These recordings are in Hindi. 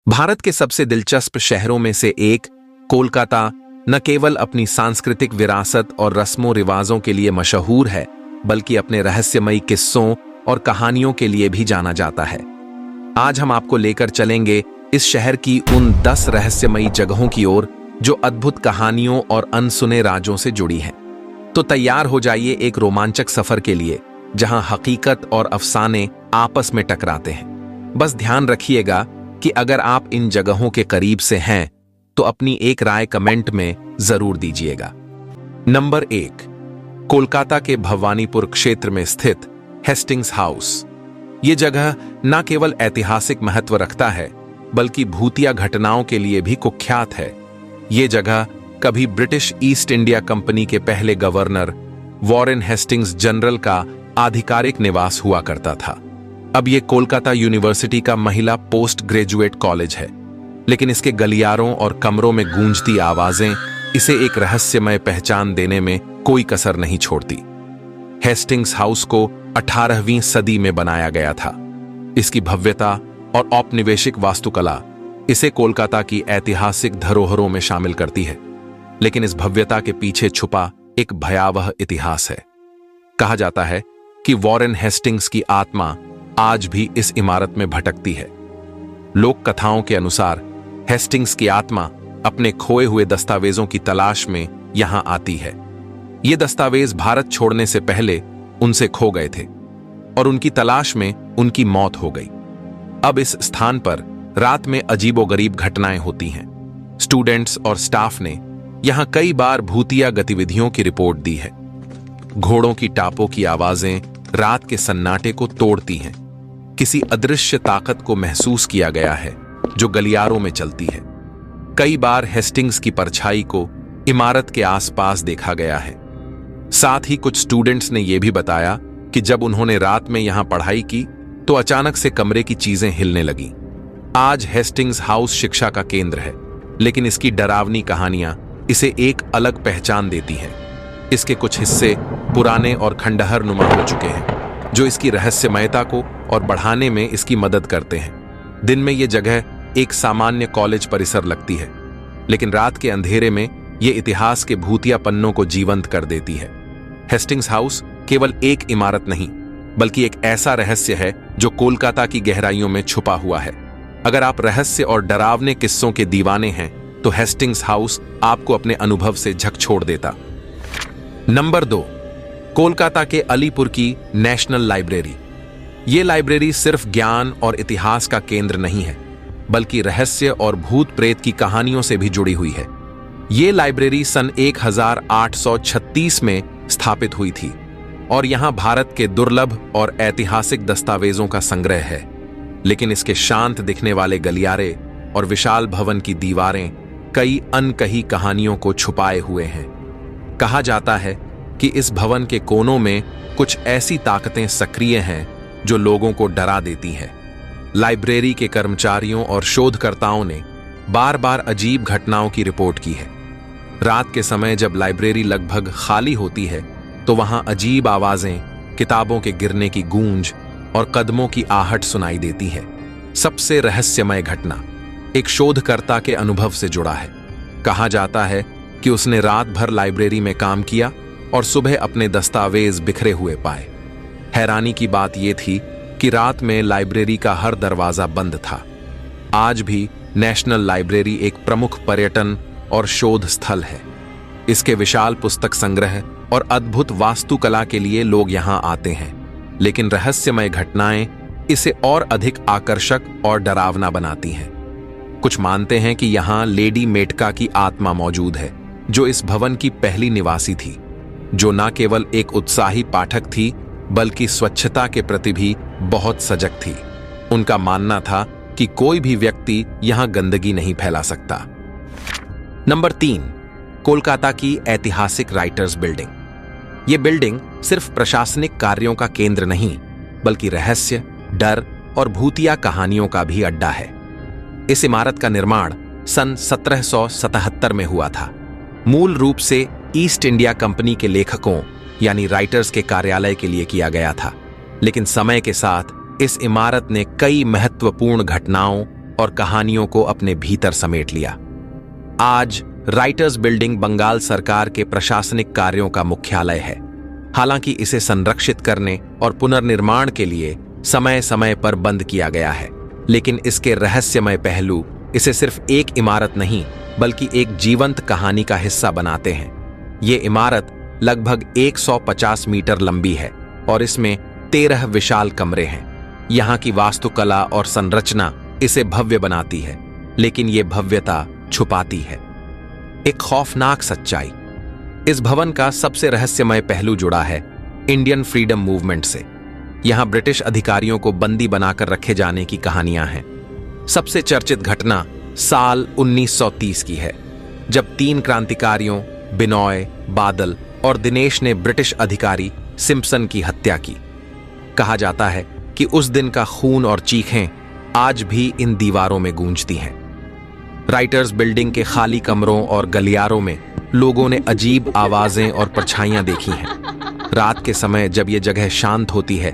भारत के सबसे दिलचस्प शहरों में से एक कोलकाता न केवल अपनी सांस्कृतिक विरासत और रस्मों रिवाजों के लिए मशहूर है, बल्कि अपने रहस्यमयी किस्सों और कहानियों के लिए भी जाना जाता है। आज हम आपको लेकर चलेंगे इस शहर की उन 10 रहस्यमयी जगहों की ओर जो अद्भुत कहानियों और अनसुने राजों से जुड़ी हैं। तो तैयार हो जाइए एक रोमांचक सफर के लिए, जहां हकीकत और अफसाने आपस में टकराते हैं। बस ध्यान रखिएगा कि अगर आप इन जगहों के करीब से हैं तो अपनी एक राय कमेंट में जरूर दीजिएगा। नंबर 1, कोलकाता के भवानीपुर क्षेत्र में स्थित हेस्टिंग्स हाउस। ये जगह न केवल ऐतिहासिक महत्व रखता है, बल्कि भूतिया घटनाओं के लिए भी कुख्यात है। ये जगह कभी ब्रिटिश ईस्ट इंडिया कंपनी के पहले गवर्नर वॉरेन हेस्टिंग्स जनरल का आधिकारिक निवास हुआ करता था। अब ये कोलकाता यूनिवर्सिटी का महिला पोस्ट ग्रेजुएट कॉलेज है, लेकिन इसके गलियारों और कमरों में गूंजती आवाजें इसे एक रहस्यमय पहचान देने में कोई कसर नहीं छोड़ती। हेस्टिंग्स हाउस को 18वीं सदी में बनाया गया था। इसकी भव्यता और औपनिवेशिक वास्तुकला इसे कोलकाता की ऐतिहासिक धरोहरों में शामिल करती है, लेकिन इस भव्यता के पीछे छुपा एक भयावह इतिहास है। कहा जाता है कि वॉरेन हेस्टिंग्स की आत्मा आज भी इस इमारत में भटकती है। लोक कथाओं के अनुसार हेस्टिंग्स की आत्मा अपने खोए हुए दस्तावेजों की तलाश में यहां आती है। ये दस्तावेज भारत छोड़ने से पहले उनसे खो गए थे और उनकी तलाश में उनकी मौत हो गई। अब इस स्थान पर रात में अजीबोगरीब घटनाएं होती हैं। स्टूडेंट्स और स्टाफ ने यहां कई बार भूतिया गतिविधियों की रिपोर्ट दी है। घोड़ों की टापों की आवाजें रात के सन्नाटे को तोड़ती हैं। किसी अदृश्य ताकत को महसूस किया गया है जो गलियारों में चलती है। कई बार हेस्टिंग्स की परछाई को इमारत के आसपास देखा गया है। साथ ही कुछ स्टूडेंट्स ने यह भी बताया कि जब उन्होंने रात में यहां पढ़ाई की तो अचानक से कमरे की चीजें हिलने लगीं। आज हेस्टिंग्स हाउस शिक्षा का केंद्र है, लेकिन इसकी डरावनी कहानियां इसे एक अलग पहचान देती हैं। इसके कुछ हिस्से पुराने और खंडहर नुमा हो चुके हैं, जो इसकी रहस्यमयता को और बढ़ाने में इसकी मदद करते हैं। दिन में यह जगह एक सामान्य कॉलेज परिसर लगती है, लेकिन रात के अंधेरे में यह इतिहास के भूतिया पन्नों को जीवंत कर देती है। हेस्टिंग्स हाउस केवल एक इमारत नहीं, बल्कि एक ऐसा रहस्य है जो कोलकाता की गहराइयों में छुपा हुआ है। अगर आप रहस्य और डरावने किस्सों के दीवाने हैं तो हेस्टिंग्स हाउस आपको अपने अनुभव से झकझोर देता। नंबर 2, कोलकाता के अलीपुर की नेशनल लाइब्रेरी। ये लाइब्रेरी सिर्फ ज्ञान और इतिहास का केंद्र नहीं है, बल्कि रहस्य और भूत प्रेत की कहानियों से भी जुड़ी हुई है। ये लाइब्रेरी सन 1836 में स्थापित हुई थी और यहां भारत के दुर्लभ और ऐतिहासिक दस्तावेजों का संग्रह है। लेकिन इसके शांत दिखने वाले गलियारे और विशाल भवन की दीवारें कई अनकही कहानियों को छुपाए हुए हैं। कहा जाता है कि इस भवन के कोनों में कुछ ऐसी ताकतें सक्रिय हैं जो लोगों को डरा देती हैं। लाइब्रेरी के कर्मचारियों और शोधकर्ताओं ने बार बार अजीब घटनाओं की रिपोर्ट की है। रात के समय जब लाइब्रेरी लगभग खाली होती है तो वहां अजीब आवाजें, किताबों के गिरने की गूंज और कदमों की आहट सुनाई देती है। सबसे रहस्यमय घटना एक शोधकर्ता के अनुभव से जुड़ा है। कहा जाता है कि उसने रात भर लाइब्रेरी में काम किया और सुबह अपने दस्तावेज बिखरे हुए पाए। हैरानी की बात यह थी कि रात में लाइब्रेरी का हर दरवाजा बंद था। आज भी नेशनल लाइब्रेरी एक प्रमुख पर्यटन और शोध स्थल है। इसके विशाल पुस्तक संग्रह और अद्भुत वास्तुकला के लिए लोग यहां आते हैं, लेकिन रहस्यमय घटनाएं इसे और अधिक आकर्षक और डरावना बनाती हैं। कुछ मानते हैं कि यहां लेडी मेटका की आत्मा मौजूद है, जो इस भवन की पहली निवासी थी, जो न केवल एक उत्साही पाठक थी, बल्कि स्वच्छता के प्रति भी बहुत सजग थी। उनका मानना था कि कोई भी व्यक्ति यहां गंदगी नहीं फैला सकता। नंबर 3, कोलकाता की ऐतिहासिक राइटर्स बिल्डिंग। यह बिल्डिंग सिर्फ प्रशासनिक कार्यों का केंद्र नहीं, बल्कि रहस्य, डर और भूतिया कहानियों का भी अड्डा है। इस इमारत का निर्माण सन 1777 में हुआ था। मूल रूप से ईस्ट इंडिया कंपनी के लेखकों यानी राइटर्स के कार्यालय के लिए किया गया था, लेकिन समय के साथ इस इमारत ने कई महत्वपूर्ण घटनाओं और कहानियों को अपने भीतर समेट लिया। आज राइटर्स बिल्डिंग बंगाल सरकार के प्रशासनिक कार्यों का मुख्यालय है। हालांकि इसे संरक्षित करने और पुनर्निर्माण के लिए समय समय पर बंद किया गया है, लेकिन इसके रहस्यमय पहलू इसे सिर्फ एक इमारत नहीं बल्कि एक जीवंत कहानी का हिस्सा बनाते हैं। ये इमारत लगभग 150 मीटर लंबी है और इसमें 13 विशाल कमरे हैं। यहाँ की वास्तुकला और संरचना इसे भव्य बनाती है, लेकिन ये भव्यता छुपाती है एक खौफनाक सच्चाई। इस भवन का सबसे रहस्यमय पहलू जुड़ा है इंडियन फ्रीडम मूवमेंट से। यहां ब्रिटिश अधिकारियों को बंदी बनाकर रखे जाने की कहानियां हैं। सबसे चर्चित घटना साल 1930 की है, जब 3 क्रांतिकारियों बिनॉय, बादल और दिनेश ने ब्रिटिश अधिकारी सिम्पसन की हत्या की। कहा जाता है कि उस दिन का खून और चीखें आज भी इन दीवारों में गूंजती हैं। राइटर्स बिल्डिंग के खाली कमरों और गलियारों में लोगों ने अजीब आवाजें और परछाइयां देखी हैं। रात के समय जब ये जगह शांत होती है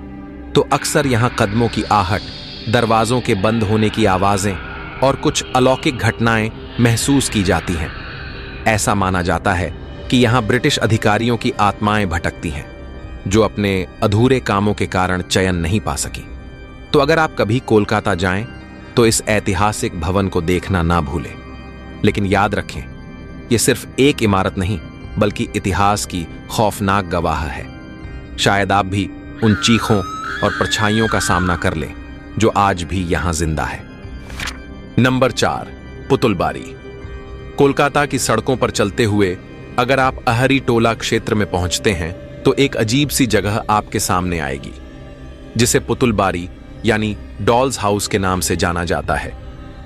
तो अक्सर यहां कदमों की आहट, दरवाजों के बंद होने की आवाजें और कुछ अलौकिक घटनाएं महसूस की जाती हैं। ऐसा माना जाता है कि यहां ब्रिटिश अधिकारियों की आत्माएं भटकती हैं, जो अपने अधूरे कामों के कारण चयन नहीं पा सकी। तो अगर आप कभी कोलकाता जाएं तो इस ऐतिहासिक भवन को देखना ना भूलें। लेकिन याद रखें, यह सिर्फ एक इमारत नहीं बल्कि इतिहास की खौफनाक गवाह है। शायद आप भी उन चीखों और परछाइयों का सामना कर लें जो आज भी यहां जिंदा है। नंबर 4, पुतुलबारी। कोलकाता की सड़कों पर चलते हुए अगर आप अहरी टोला क्षेत्र में पहुंचते हैं तो एक अजीब सी जगह आपके सामने आएगी, जिसे पुतुलबारी यानी डॉल्स हाउस के नाम से जाना जाता है।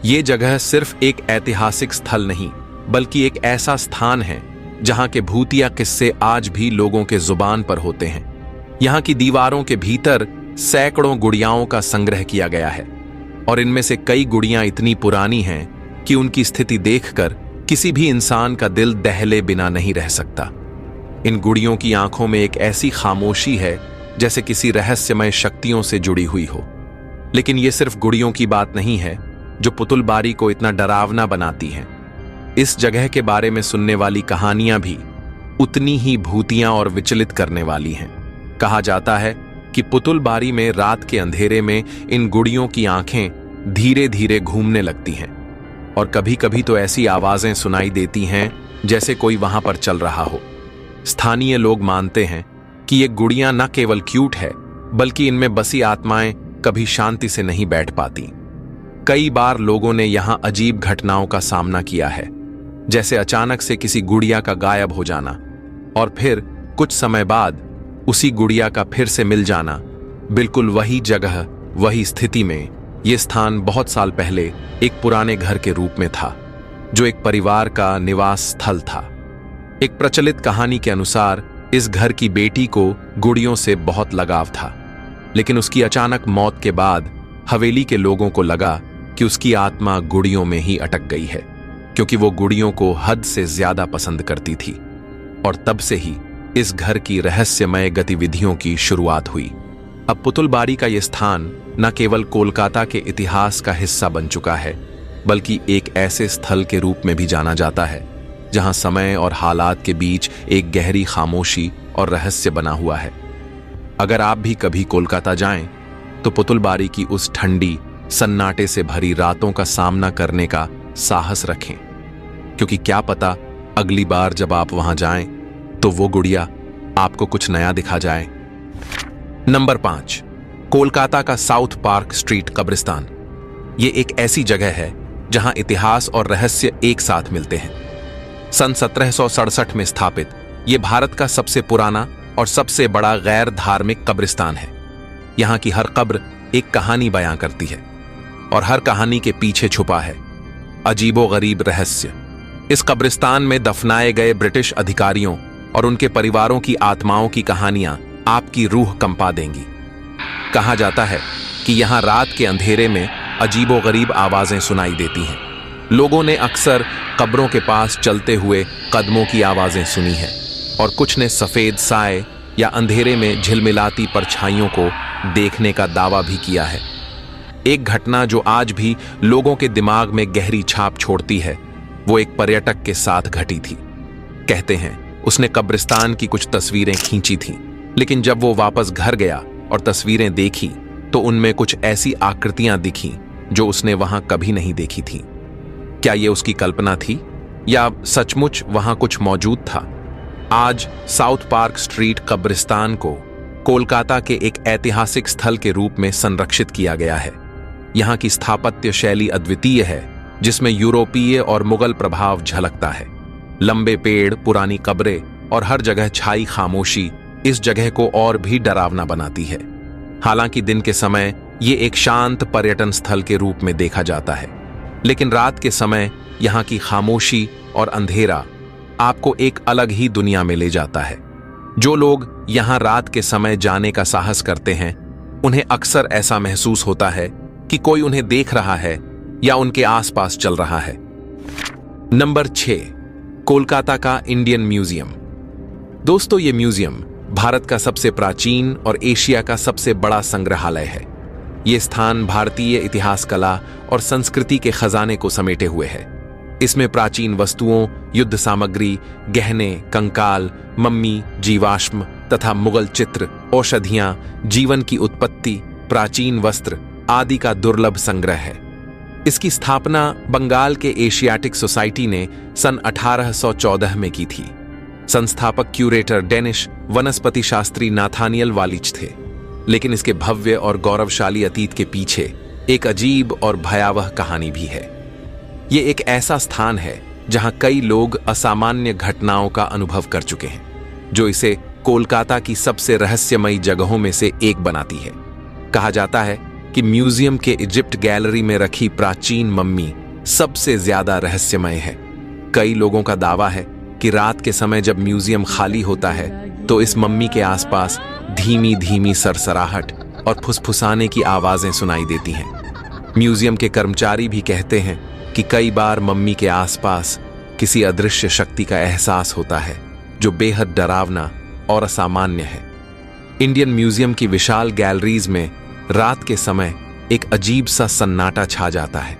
यह जगह सिर्फ एक ऐतिहासिक स्थल नहीं बल्कि एक ऐसा स्थान है जहां के भूतिया किस्से आज भी लोगों के जुबान पर होते हैं। यहां की दीवारों के भीतर सैकड़ों गुड़ियाओं का संग्रह किया गया है और इनमें से कई गुड़ियां इतनी पुरानी हैं कि उनकी स्थिति देखकर किसी भी इंसान का दिल दहले बिना नहीं रह सकता। इन गुड़ियों की आंखों में एक ऐसी खामोशी है जैसे किसी रहस्यमय शक्तियों से जुड़ी हुई हो। लेकिन यह सिर्फ गुड़ियों की बात नहीं है जो पुतुलबारी को इतना डरावना बनाती हैं। इस जगह के बारे में सुनने वाली कहानियां भी उतनी ही भूतियां और विचलित करने वाली हैं। कहा जाता है कि पुतुलबारी में रात के अंधेरे में इन गुड़ियों की आंखें धीरे धीरे घूमने लगती हैं और कभी कभी तो ऐसी आवाजें सुनाई देती हैं जैसे कोई वहां पर चल रहा हो। स्थानीय लोग मानते हैं कि ये गुड़ियां न केवल क्यूट है बल्कि इनमें बसी आत्माएं कभी शांति से नहीं बैठ पाती। कई बार लोगों ने यहां अजीब घटनाओं का सामना किया है, जैसे अचानक से किसी गुड़िया का गायब हो जाना और फिर कुछ समय बाद उसी गुड़िया का फिर से मिल जाना। बिल्कुल वही जगह, वही स्थिति में यह स्थान बहुत साल पहले एक पुराने घर के रूप में था, जो एक परिवार का निवास स्थल था। एक प्रचलित कहानी के अनुसार इस घर की बेटी को गुड़ियों से बहुत लगाव था, लेकिन उसकी अचानक मौत के बाद हवेली के लोगों को लगा कि उसकी आत्मा गुड़ियों में ही अटक गई है, क्योंकि वो गुड़ियों को हद से ज्यादा पसंद करती थी। और तब से ही इस घर की रहस्यमय गतिविधियों की शुरुआत हुई। अब पुतुलबारी का यह स्थान न केवल कोलकाता के इतिहास का हिस्सा बन चुका है बल्कि एक ऐसे स्थल के रूप में भी जाना जाता है जहां समय और हालात के बीच एक गहरी खामोशी और रहस्य बना हुआ है। अगर आप भी कभी कोलकाता जाएं तो पुतुलबारी की उस ठंडी, सन्नाटे से भरी रातों का सामना करने का साहस रखें, क्योंकि क्या पता अगली बार जब आप वहां जाएं तो वो गुड़िया आपको कुछ नया दिखा जाए। नंबर 5, कोलकाता का साउथ पार्क स्ट्रीट कब्रिस्तान। ये एक ऐसी जगह है जहां इतिहास और रहस्य एक साथ मिलते हैं। सन 1767 में स्थापित ये भारत का सबसे पुराना और सबसे बड़ा गैर धार्मिक कब्रिस्तान है। यहां की हर कब्र एक कहानी बयां करती है और हर कहानी के पीछे छुपा है अजीबोगरीब रहस्य। इस कब्रिस्तान में दफनाए गए ब्रिटिश अधिकारियों और उनके परिवारों की आत्माओं की कहानियां आपकी रूह कंपा देंगी। कहा जाता है कि यहां रात के अंधेरे में अजीबोगरीब आवाजें सुनाई देती हैं। लोगों ने अक्सर कब्रों के पास चलते हुए कदमों की आवाजें सुनी है और कुछ ने सफेद साए या अंधेरे में झिलमिलाती परछाइयों को देखने का दावा भी किया है। एक घटना जो आज भी लोगों के दिमाग में गहरी छाप छोड़ती है, वो एक पर्यटक के साथ घटी थी। कहते हैं उसने कब्रिस्तान की कुछ तस्वीरें खींची थीं, लेकिन जब वो वापस घर गया और तस्वीरें देखी तो उनमें कुछ ऐसी आकृतियां दिखीं जो उसने वहां कभी नहीं देखी थीं। क्या ये उसकी कल्पना थी या सचमुच वहां कुछ मौजूद था? आज साउथ पार्क स्ट्रीट कब्रिस्तान को कोलकाता के एक ऐतिहासिक स्थल के रूप में संरक्षित किया गया है। यहाँ की स्थापत्य शैली अद्वितीय है, जिसमें यूरोपीय और मुगल प्रभाव झलकता है। लंबे पेड़, पुरानी कब्रें और हर जगह छाई खामोशी इस जगह को और भी डरावना बनाती है। हालांकि दिन के समय ये एक शांत पर्यटन स्थल के रूप में देखा जाता है, लेकिन रात के समय यहाँ की खामोशी और अंधेरा आपको एक अलग ही दुनिया में ले जाता है। जो लोग यहाँ रात के समय जाने का साहस करते हैं, उन्हें अक्सर ऐसा महसूस होता है कि कोई उन्हें देख रहा है या उनके आसपास चल रहा है। नंबर 6, कोलकाता का इंडियन म्यूजियम। दोस्तों, ये म्यूजियम भारत का सबसे प्राचीन और एशिया का सबसे बड़ा संग्रहालय है। ये स्थान भारतीय इतिहास, कला और संस्कृति के खजाने को समेटे हुए है। इसमें प्राचीन वस्तुओं, युद्ध सामग्री, गहने, कंकाल, मम्मी, जीवाश्म तथा मुगल चित्र, औषधियां, जीवन की उत्पत्ति, प्राचीन वस्त्र आदि का दुर्लभ संग्रह है। इसकी स्थापना बंगाल के एशियाटिक सोसाइटी ने सन 1814 में की थी। संस्थापक क्यूरेटर डेनिश वनस्पति शास्त्री नाथानियल वालिच थे। लेकिन इसके भव्य और गौरवशाली अतीत के पीछे एक अजीब और भयावह कहानी भी है। ये एक ऐसा स्थान है जहां कई लोग असामान्य घटनाओं का अनुभव कर चुके हैं, जो इसे कोलकाता की सबसे रहस्यमयी जगहों में से एक बनाती है। कहा जाता है कि म्यूजियम के इजिप्ट गैलरी में रखी प्राचीन मम्मी सबसे ज्यादा रहस्यमय है। कई लोगों का दावा है कि रात के समय जब म्यूजियम खाली होता है तो इस मम्मी के आसपास धीमी धीमी सरसराहट और फुसफुसाने की आवाजें सुनाई देती हैं। म्यूजियम के कर्मचारी भी कहते हैं कि कई बार मम्मी के आसपास किसी अदृश्य शक्ति का एहसास होता है, जो बेहद डरावना और असामान्य है। इंडियन म्यूजियम की विशाल गैलरीज में रात के समय एक अजीब सा सन्नाटा छा जाता है।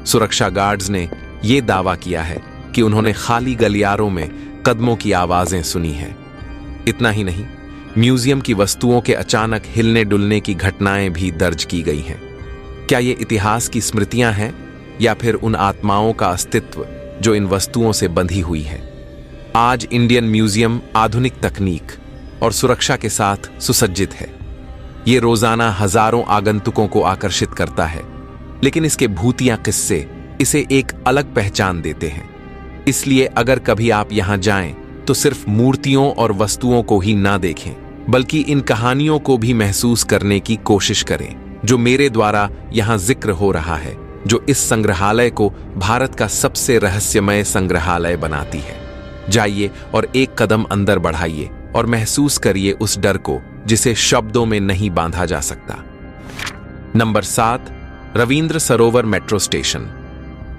सुरक्षा गार्ड्स ने यह दावा किया है कि उन्होंने खाली गलियारों में कदमों की आवाजें सुनी हैं। इतना ही नहीं, म्यूजियम की वस्तुओं के अचानक हिलने डुलने की घटनाएं भी दर्ज की गई हैं। क्या ये इतिहास की स्मृतियां हैं या फिर उन आत्माओं का अस्तित्व जो इन वस्तुओं से बंधी हुई है? आज इंडियन म्यूजियम आधुनिक तकनीक और सुरक्षा के साथ सुसज्जित है। ये रोजाना हजारों आगंतुकों को आकर्षित करता है, लेकिन इसके भूतिया किस्से इसे एक अलग पहचान देते हैं। इसलिए अगर कभी आप यहां जाएं तो सिर्फ मूर्तियों और वस्तुओं को ही ना देखें, बल्कि इन कहानियों को भी महसूस करने की कोशिश करें जो मेरे द्वारा यहां जिक्र हो रहा है, जो इस संग्रहालय को भारत का सबसे रहस्यमय संग्रहालय बनाती है। जाइए और एक कदम अंदर बढ़ाइए और महसूस करिए उस डर को जिसे शब्दों में नहीं बांधा जा सकता। नंबर 7, रविंद्र सरोवर मेट्रो स्टेशन।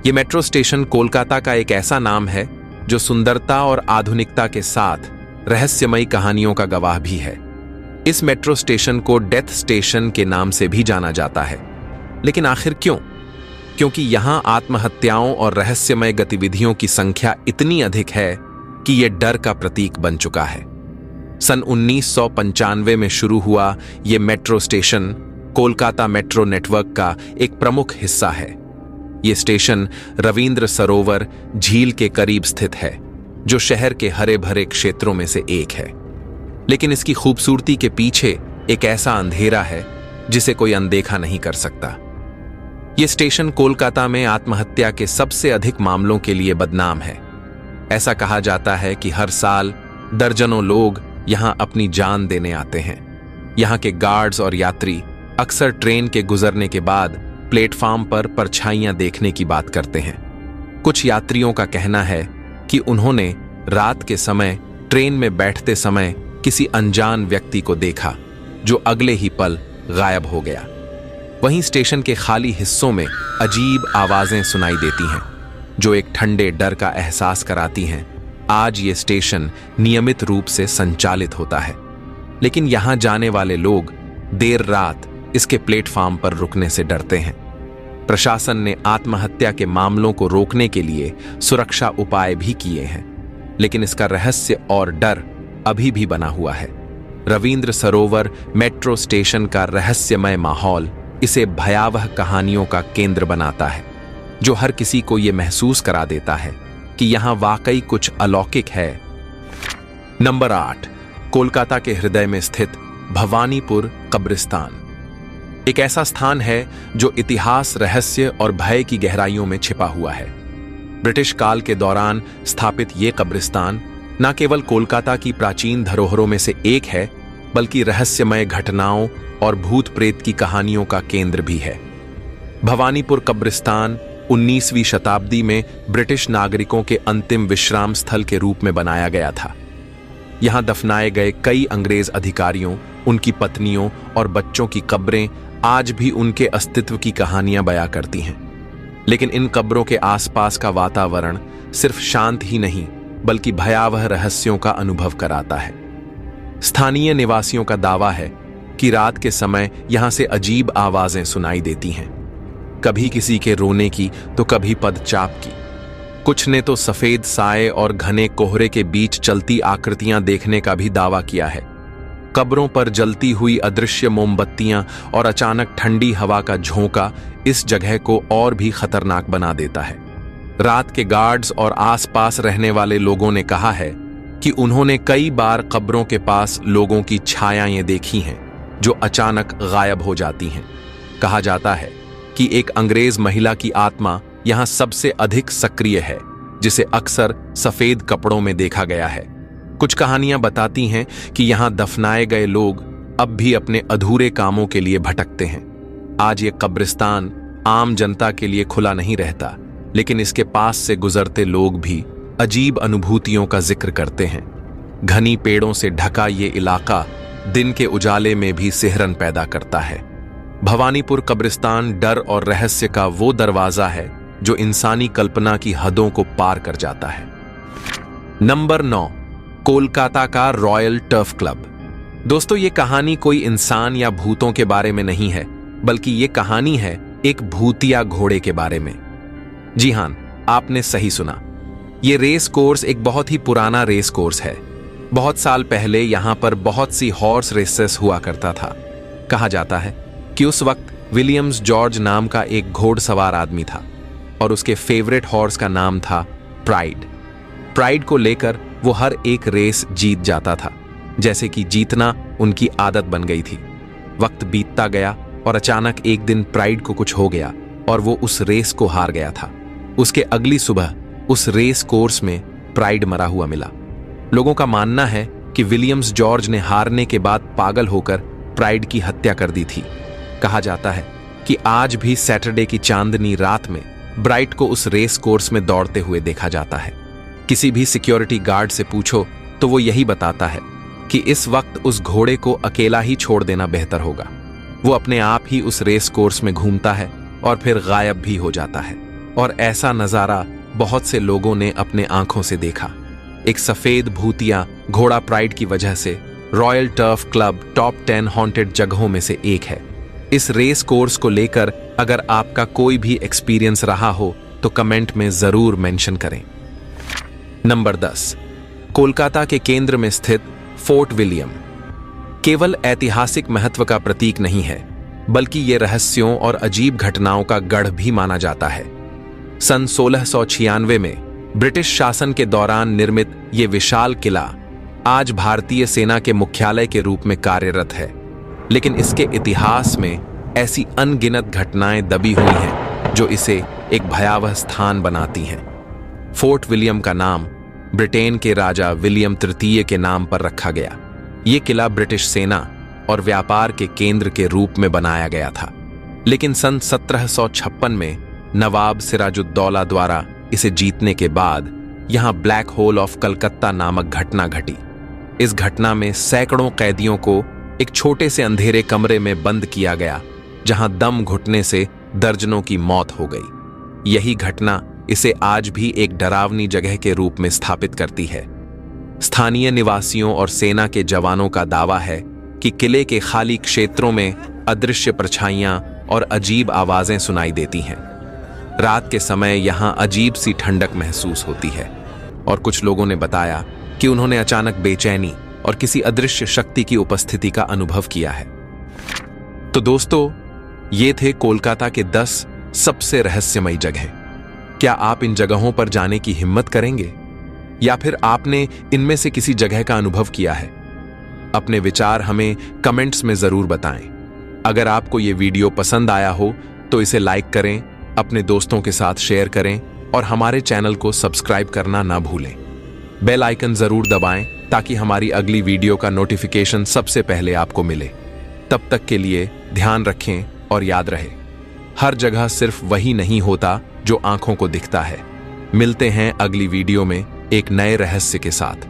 ये मेट्रो स्टेशन कोलकाता का एक ऐसा नाम है जो सुंदरता और आधुनिकता के साथ रहस्यमयी कहानियों का गवाह भी है। इस मेट्रो स्टेशन को डेथ स्टेशन के नाम से भी जाना जाता है। लेकिन आखिर क्यों? क्योंकि यहां आत्महत्याओं और रहस्यमय गतिविधियों की संख्या इतनी अधिक है कि यह डर का प्रतीक बन चुका है। सन 1995 में शुरू हुआ यह metro station Kolkata metro network का एक प्रमुख हिस्सा है। यह स्टेशन रविंद्र सरोवर झील के करीब स्थित है, जो शहर के हरे भरे क्षेत्रों में से एक है। लेकिन इसकी खूबसूरती के पीछे एक ऐसा अंधेरा है जिसे कोई अनदेखा नहीं कर सकता। यह स्टेशन कोलकाता में आत्महत्या के सबसे अधिक मामलों के लिए बदनाम है। ऐसा कहा जाता है कि हर साल दर्जनों लोग यहां अपनी जान देने आते हैं। यहां के गार्ड्स और यात्री अक्सर ट्रेन के गुजरने के बाद प्लेटफॉर्म पर परछाइयां देखने की बात करते हैं। कुछ यात्रियों का कहना है कि उन्होंने रात के समय ट्रेन में बैठते समय किसी अनजान व्यक्ति को देखा जो अगले ही पल गायब हो गया। वहीं स्टेशन के खाली हिस्सों में अजीब आवाजें सुनाई देती हैं जो एक ठंडे डर का एहसास कराती हैं। आज ये स्टेशन नियमित रूप से संचालित होता है, लेकिन यहां जाने वाले लोग देर रात इसके प्लेटफॉर्म पर रुकने से डरते हैं। प्रशासन ने आत्महत्या के मामलों को रोकने के लिए सुरक्षा उपाय भी किए हैं, लेकिन इसका रहस्य और डर अभी भी बना हुआ है। रविंद्र सरोवर मेट्रो स्टेशन का रहस्यमय माहौल इसे भयावह कहानियों का केंद्र बनाता है, जो हर किसी को यह महसूस करा देता है कि यहां वाकई कुछ अलौकिक है। नंबर 8, कोलकाता के हृदय में स्थित भवानीपुर कब्रिस्तान। एक ऐसा स्थान है जो इतिहास, रहस्य और भय की गहराइयों में छिपा हुआ है। ब्रिटिश काल के दौरान स्थापित यह कब्रिस्तान न केवल कोलकाता की प्राचीन धरोहरों में से एक है, बल्कि रहस्यमय घटनाओं और भूत प्रेत की कहानियों का केंद्र भी है। भवानीपुर कब्रिस्तान 19वीं शताब्दी में ब्रिटिश नागरिकों के अंतिम विश्राम स्थल के रूप में बनाया गया था। यहां दफनाए गए कई अंग्रेज अधिकारियों, उनकी पत्नियों और बच्चों की कब्रें आज भी उनके अस्तित्व की कहानियां बयां करती हैं। लेकिन इन कब्रों के आसपास का वातावरण सिर्फ शांत ही नहीं, बल्कि भयावह रहस्यों का अनुभव कराता है। स्थानीय निवासियों का दावा है कि रात के समय यहां से अजीब आवाजें सुनाई देती हैं, कभी किसी के रोने की तो कभी पदचाप की। कुछ ने तो सफेद साए और घने कोहरे के बीच चलती आकृतियां देखने का भी दावा किया है। कब्रों पर जलती हुई अदृश्य मोमबत्तियां और अचानक ठंडी हवा का झोंका इस जगह को और भी खतरनाक बना देता है। रात के गार्ड्स और आसपास रहने वाले लोगों ने कहा है कि उन्होंने कई बार कब्रों के पास लोगों की छायाएं देखी हैं जो अचानक गायब हो जाती हैं। कहा जाता है कि एक अंग्रेज महिला की आत्मा यहां सबसे अधिक सक्रिय है, जिसे अक्सर सफेद कपड़ों में देखा गया है। कुछ कहानियां बताती हैं कि यहां दफनाए गए लोग अब भी अपने अधूरे कामों के लिए भटकते हैं। आज ये कब्रिस्तान आम जनता के लिए खुला नहीं रहता, लेकिन इसके पास से गुजरते लोग भी अजीब अनुभूतियों का जिक्र करते हैं। घनी पेड़ों से ढका ये इलाका दिन के उजाले में भी सिहरन पैदा करता है। भवानीपुर कब्रिस्तान डर और रहस्य का वो दरवाजा है जो इंसानी कल्पना की हदों को पार कर जाता है। नंबर 9, कोलकाता का रॉयल टर्फ क्लब। दोस्तों, ये कहानी कोई इंसान या भूतों के बारे में नहीं है, बल्कि ये कहानी है एक भूतिया घोड़े के बारे में। जी हां, आपने सही सुना। ये रेस कोर्स एक बहुत ही पुराना रेस कोर्स है। बहुत साल पहले यहां पर बहुत सी हॉर्स रेसेस हुआ करता था। कहा जाता है कि उस वक्त विलियम्स जॉर्ज नाम का एक घोड़सवार आदमी था और उसके फेवरेट हॉर्स का नाम था प्राइड। प्राइड को लेकर वो हर एक रेस जीत जाता था, जैसे कि जीतना उनकी आदत बन गई थी। वक्त बीतता गया और अचानक एक दिन प्राइड को कुछ हो गया और वो उस रेस को हार गया था। उसके अगली सुबह उस रेस कोर्स में प्राइड मरा हुआ मिला। लोगों का मानना है कि विलियम्स जॉर्ज ने हारने के बाद पागल होकर प्राइड की हत्या कर दी थी। कहा जाता है कि आज भी सैटरडे की चांदनी रात में ब्राइट को उस रेस कोर्स में दौड़ते हुए देखा जाता है। किसी भी सिक्योरिटी गार्ड से पूछो तो वो यही बताता है कि इस वक्त उस घोड़े को अकेला ही छोड़ देना बेहतर होगा। वो अपने आप ही उस रेस कोर्स में घूमता है और फिर गायब भी हो जाता है। और ऐसा नजारा बहुत से लोगों ने अपने आंखों से देखा। एक सफेद भूतिया घोड़ा प्राइड की वजह से royal turf club top 10 haunted जगहों में से एक है। इस रेस कोर्स को लेकर अगर आपका कोई भी एक्सपीरियंस रहा हो तो कमेंट में जरूर मेंशन करें। नंबर 10, कोलकाता के केंद्र में स्थित फोर्ट विलियम केवल ऐतिहासिक महत्व का प्रतीक नहीं है, बल्कि ये रहस्यों और अजीब घटनाओं का गढ़ भी माना जाता है। सन 1696 में ब्रिटिश शासन के दौरान निर्मित ये विशाल किला आज भारतीय सेना के मुख्यालय के रूप में कार्यरत है, लेकिन इसके इतिहास में ऐसी अनगिनत घटनाएं दबी हुई हैं जो इसे एक भयावह स्थान बनाती हैं। फोर्ट विलियम का नाम ब्रिटेन के राजा विलियम तृतीय के नाम पर रखा गया। ये किला ब्रिटिश सेना और व्यापार के केंद्र के रूप में बनाया गया था, लेकिन सन 1756 में नवाब सिराजुद्दौला द्वारा इसे जीतने के बाद यहां ब्लैक होल ऑफ कलकत्ता नामक घटना घटी। इस घटना में सैकड़ों कैदियों को एक छोटे से अंधेरे कमरे में बंद किया गया, जहां दम घुटने से दर्जनों की मौत हो गई। यही घटना इसे आज भी एक डरावनी जगह के रूप में स्थापित करती है। स्थानीय निवासियों और सेना के जवानों का दावा है कि किले के खाली क्षेत्रों में अदृश्य परछाइयां और अजीब आवाजें सुनाई देती हैं। रात के समय यहां अजीब सी ठंडक महसूस होती है और कुछ लोगों ने बताया कि उन्होंने अचानक बेचैनी और किसी अदृश्य शक्ति की उपस्थिति का अनुभव किया है। तो दोस्तों, ये थे कोलकाता के 10 सबसे रहस्यमयी जगह। क्या आप इन जगहों पर जाने की हिम्मत करेंगे या फिर आपने इनमें से किसी जगह का अनुभव किया है? अपने विचार हमें कमेंट्स में जरूर बताएं। अगर आपको ये वीडियो पसंद आया हो तो इसे लाइक करें, अपने दोस्तों के साथ शेयर करें और हमारे चैनल को सब्सक्राइब करना ना भूलें। बेल आइकन जरूर दबाएं ताकि हमारी अगली वीडियो का नोटिफिकेशन सबसे पहले आपको मिले। तब तक के लिए ध्यान रखें और याद रहे, हर जगह सिर्फ वही नहीं होता जो आंखों को दिखता है। मिलते हैं अगली वीडियो में एक नए रहस्य के साथ।